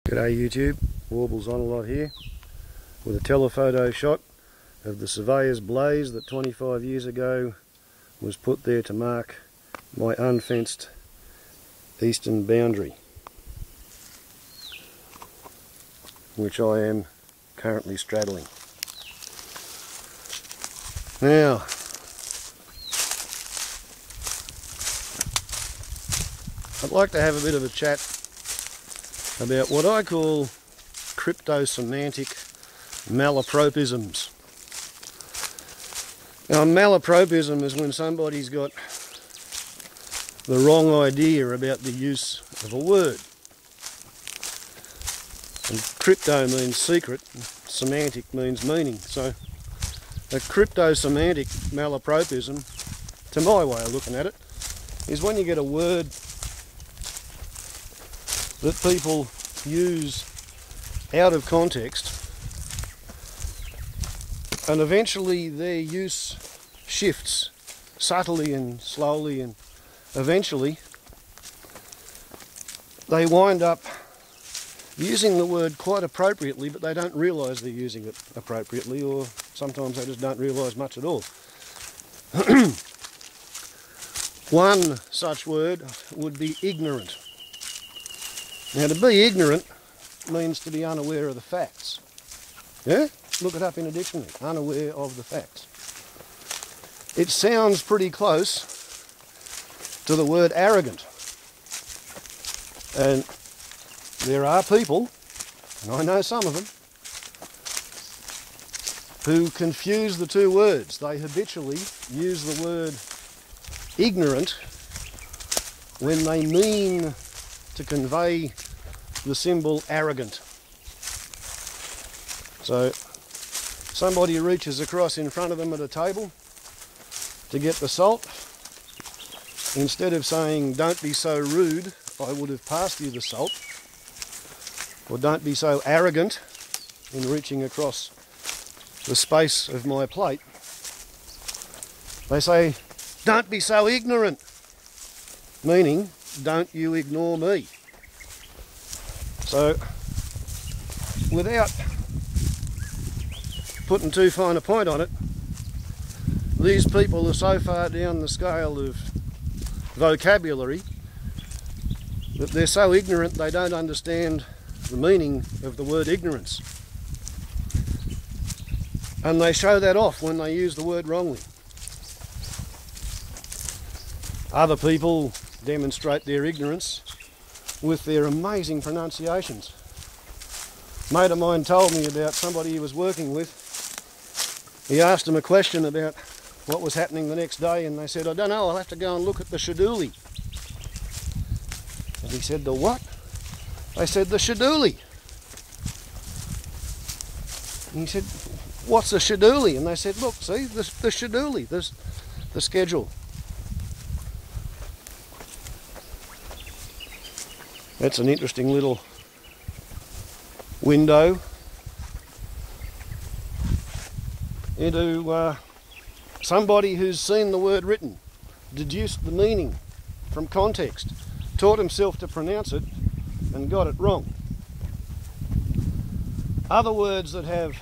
G'day YouTube, Warbles on a lot here with a telephoto shot of the surveyor's blaze that 25 years ago was put there to mark my unfenced eastern boundary, which I am currently straddling. Now, I'd like to have a bit of a chat about what I call crypto-semantic malapropisms. Now, a malapropism is when somebody's got the wrong idea about the use of a word. And crypto means secret, semantic means meaning. So a crypto-semantic malapropism, to my way of looking at it, is when you get a word that people use out of context, and eventually their use shifts subtly and slowly, and eventually they wind up using the word quite appropriately, but they don't realise they're using it appropriately, or sometimes they just don't realise much at all. One such word would be ignorant. Now, to be ignorant means to be unaware of the facts. Yeah? Look it up in a dictionary. Unaware of the facts. It sounds pretty close to the word arrogant. And there are people, and I know some of them, who confuse the two words. They habitually use the word ignorant when they mean to convey the symbol arrogant. So somebody reaches across in front of them at a table to get the salt. Instead of saying, "Don't be so rude, I would have passed you the salt," or "Don't be so arrogant in reaching across the space of my plate," they say, "Don't be so ignorant," meaning, don't you ignore me. So, without putting too fine a point on it, these people are so far down the scale of vocabulary that they're so ignorant they don't understand the meaning of the word ignorance. And they show that off when they use the word wrongly. Other people demonstrate their ignorance with their amazing pronunciations. A mate of mine told me about somebody he was working with. He asked him a question about what was happening the next day, and they said, "I don't know, I'll have to go and look at the schedule." And he said, "The what?" They said, "The schedule." And he said, "What's a schedule?" And they said, "Look, see, the schedule, the schedule." That's an interesting little window into somebody who's seen the word written, deduced the meaning from context, taught himself to pronounce it, and got it wrong. Other words that have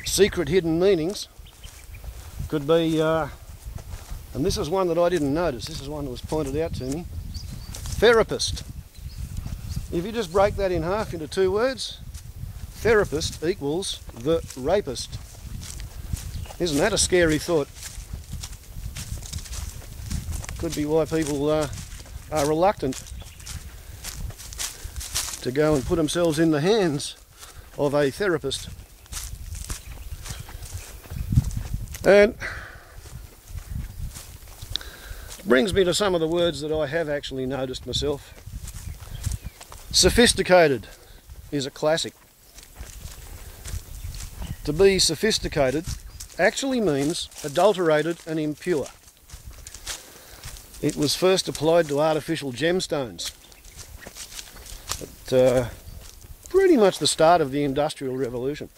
secret hidden meanings could be, and this is one that I didn't notice, this is one that was pointed out to me, therapist. If you just break that in half into two words, therapist equals the rapist. Isn't that a scary thought? Could be why people are reluctant to go and put themselves in the hands of a therapist. And brings me to some of the words that I have actually noticed myself. Sophisticated is a classic. To be sophisticated actually means adulterated and impure. It was first applied to artificial gemstones at pretty much the start of the Industrial Revolution,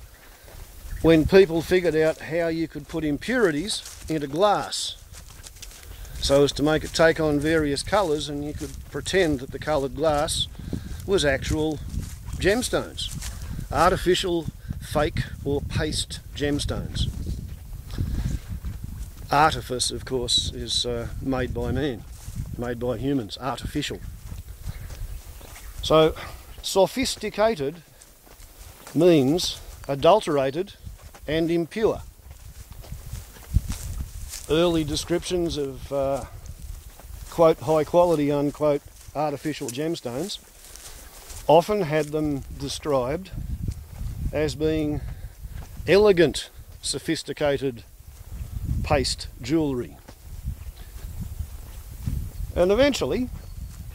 when people figured out how you could put impurities into glass so as to make it take on various colours, and you could pretend that the coloured glass was actual gemstones, artificial, fake or paste gemstones. Artifice, of course, is made by man, made by humans, artificial. So sophisticated means adulterated and impure. Early descriptions of quote high quality unquote artificial gemstones often had them described as being elegant, sophisticated paste jewellery. And eventually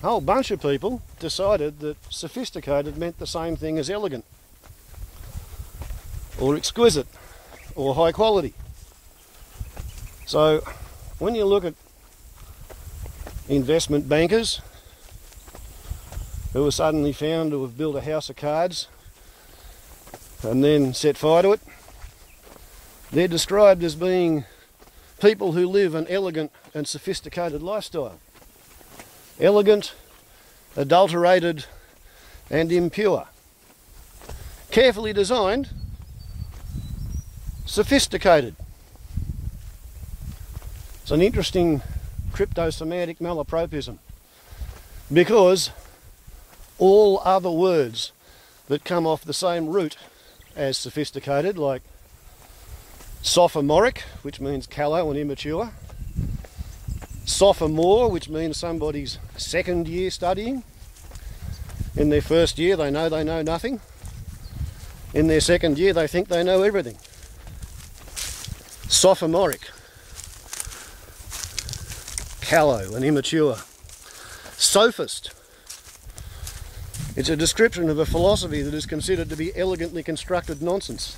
a whole bunch of people decided that sophisticated meant the same thing as elegant or exquisite or high quality. So when you look at investment bankers who are suddenly found to have built a house of cards and then set fire to it, they're described as being people who live an elegant and sophisticated lifestyle. Elegant, adulterated and impure. Carefully designed, sophisticated. It's an interesting crypto-semantic malapropism, because all other words that come off the same root as sophisticated, like sophomoric, which means callow and immature, sophomore, which means somebody's second year studying. In their first year they know nothing. In their second year they think they know everything. Sophomoric, callow and immature. Sophist, it's a description of a philosophy that is considered to be elegantly constructed nonsense.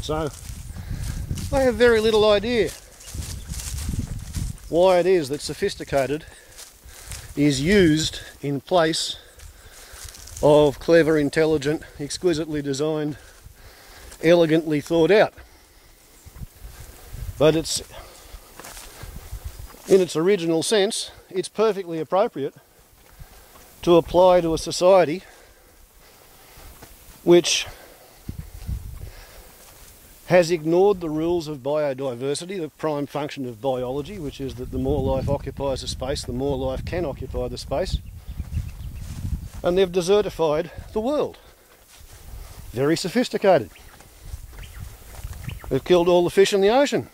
So I have very little idea why it is that sophisticated is used in place of clever, intelligent, exquisitely designed, elegantly thought out. But it's, in its original sense, it's perfectly appropriate to apply to a society which has ignored the rules of biodiversity, the prime function of biology, which is that the more life occupies a space, the more life can occupy the space. And they've desertified the world. Very sophisticated. They've killed all the fish in the ocean.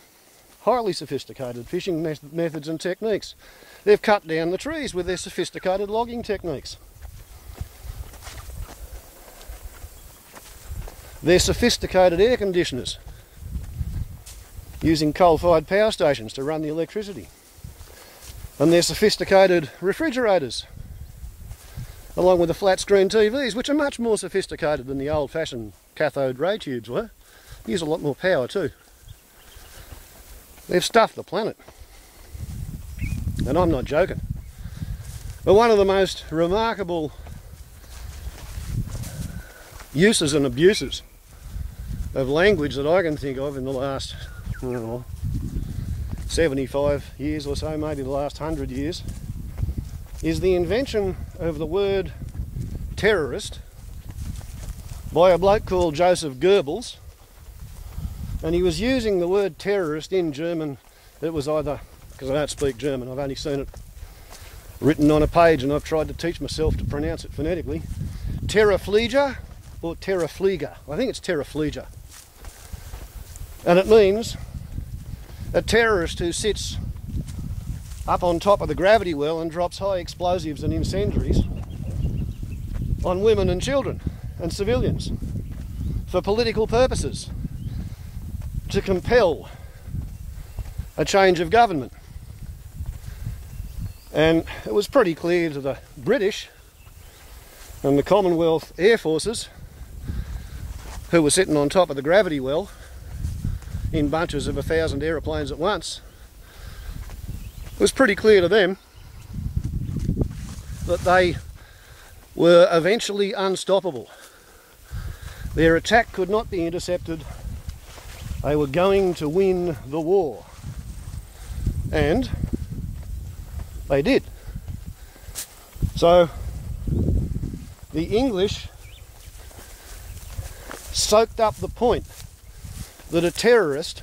Highly sophisticated fishing methods and techniques. They've cut down the trees with their sophisticated logging techniques. They're sophisticated air conditioners using coal-fired power stations to run the electricity. And they're sophisticated refrigerators, along with the flat-screen TVs, which are much more sophisticated than the old-fashioned cathode ray tubes were. Use a lot more power too. They've stuffed the planet. And I'm not joking. But one of the most remarkable uses and abuses of language that I can think of in the last 75 years or so, maybe the last 100 years, is the invention of the word terrorist by a bloke called Joseph Goebbels. And he was using the word terrorist in German. It was either, because I don't speak German, I've only seen it written on a page and I've tried to teach myself to pronounce it phonetically, Terrorflieger or Terrorflieger. I think it's Terrorflieger. And it means a terrorist who sits up on top of the gravity well and drops high explosives and incendiaries on women and children and civilians for political purposes, to compel a change of government. And it was pretty clear to the British and the Commonwealth Air Forces, who were sitting on top of the gravity well in bunches of 1,000 aeroplanes at once, it was pretty clear to them that they were eventually unstoppable. Their attack could not be intercepted. They were going to win the war. And they did. So the English soaked up the point that a terrorist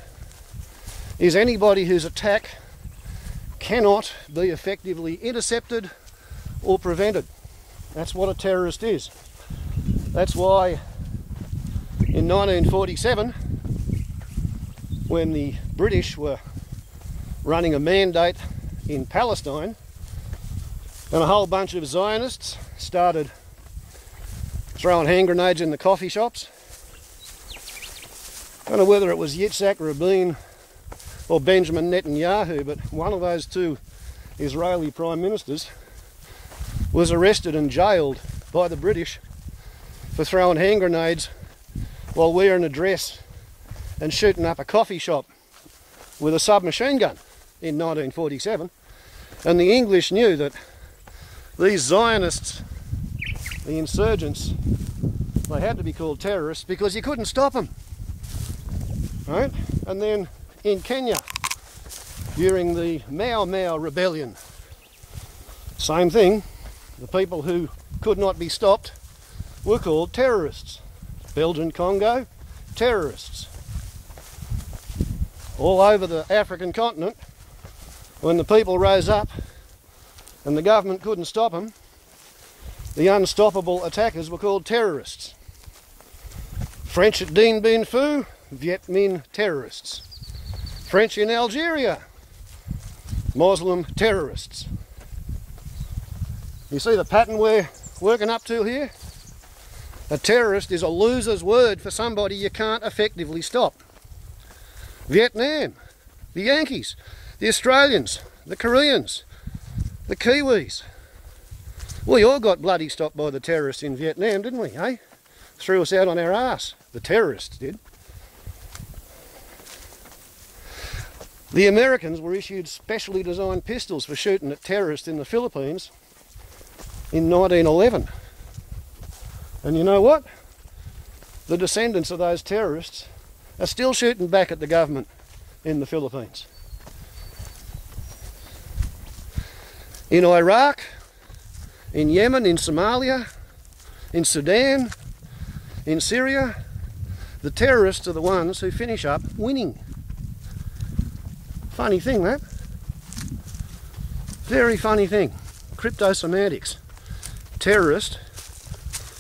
is anybody whose attack cannot be effectively intercepted or prevented. That's what a terrorist is. That's why in 1947, when the British were running a mandate in Palestine and a whole bunch of Zionists started throwing hand grenades in the coffee shops, I don't know whether it was Yitzhak Rabin or Benjamin Netanyahu, but one of those two Israeli prime ministers was arrested and jailed by the British for throwing hand grenades while wearing a dress and shooting up a coffee shop with a submachine gun in 1947. And the English knew that these Zionists, the insurgents, they had to be called terrorists because you couldn't stop them. Right? And then in Kenya, during the Mau Mau rebellion, same thing. The people who could not be stopped were called terrorists. Belgian Congo, terrorists. All over the African continent, when the people rose up and the government couldn't stop them, the unstoppable attackers were called terrorists. French at Dien Bien Phu, Viet Minh terrorists. French in Algeria, Muslim terrorists. You see the pattern we're working up to here? A terrorist is a loser's word for somebody you can't effectively stop. Vietnam, the Yankees, the Australians, the Koreans, the Kiwis. We all got bloody stopped by the terrorists in Vietnam, didn't we, eh? Threw us out on our ass. The terrorists did. The Americans were issued specially designed pistols for shooting at terrorists in the Philippines in 1911. And you know what? The descendants of those terrorists are still shooting back at the government in the Philippines. In Iraq, in Yemen, in Somalia, in Sudan, in Syria, the terrorists are the ones who finish up winning. Funny thing, that. Very funny thing. Crypto-Semantics. Terrorist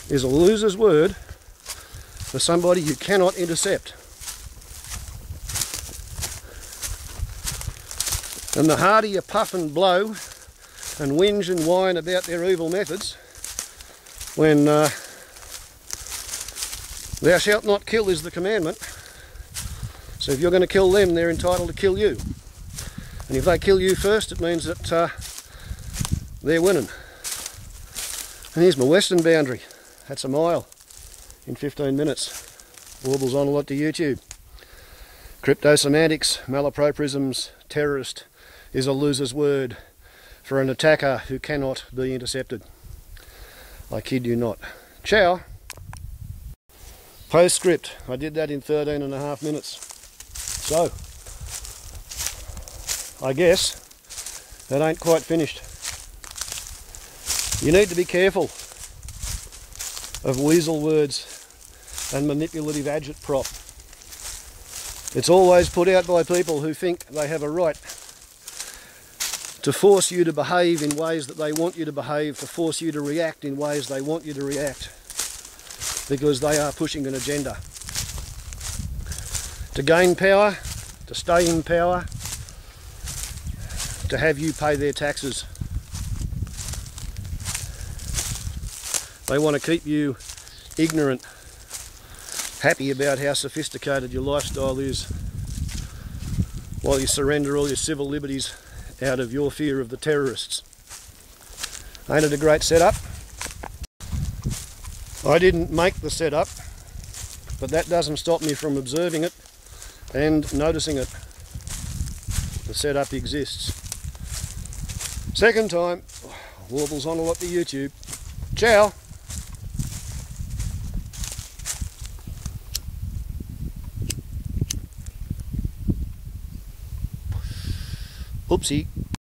is a loser's word for somebody you cannot intercept. And the harder you puff and blow and whinge and whine about their evil methods, when thou shalt not kill is the commandment. So if you're going to kill them, they're entitled to kill you. And if they kill you first, it means that they're winning. And here's my western boundary. That's a mile in 15 minutes. Warbles on a lot to YouTube. Crypto-Semantics, Malapproprisms, terrorist is a loser's word for an attacker who cannot be intercepted. I kid you not. Ciao. Postscript. I did that in 13.5 minutes. So, I guess that ain't quite finished. You need to be careful of weasel words and manipulative agitprop. It's always put out by people who think they have a right to force you to behave in ways that they want you to behave, to force you to react in ways they want you to react, because they are pushing an agenda. To gain power, to stay in power, to have you pay their taxes. They want to keep you ignorant, happy about how sophisticated your lifestyle is, while you surrender all your civil liberties out of your fear of the terrorists. Ain't it a great setup? I didn't make the setup, but that doesn't stop me from observing it and noticing it. The setup exists. Second time, warbles on a lot to YouTube. Ciao. Oopsie.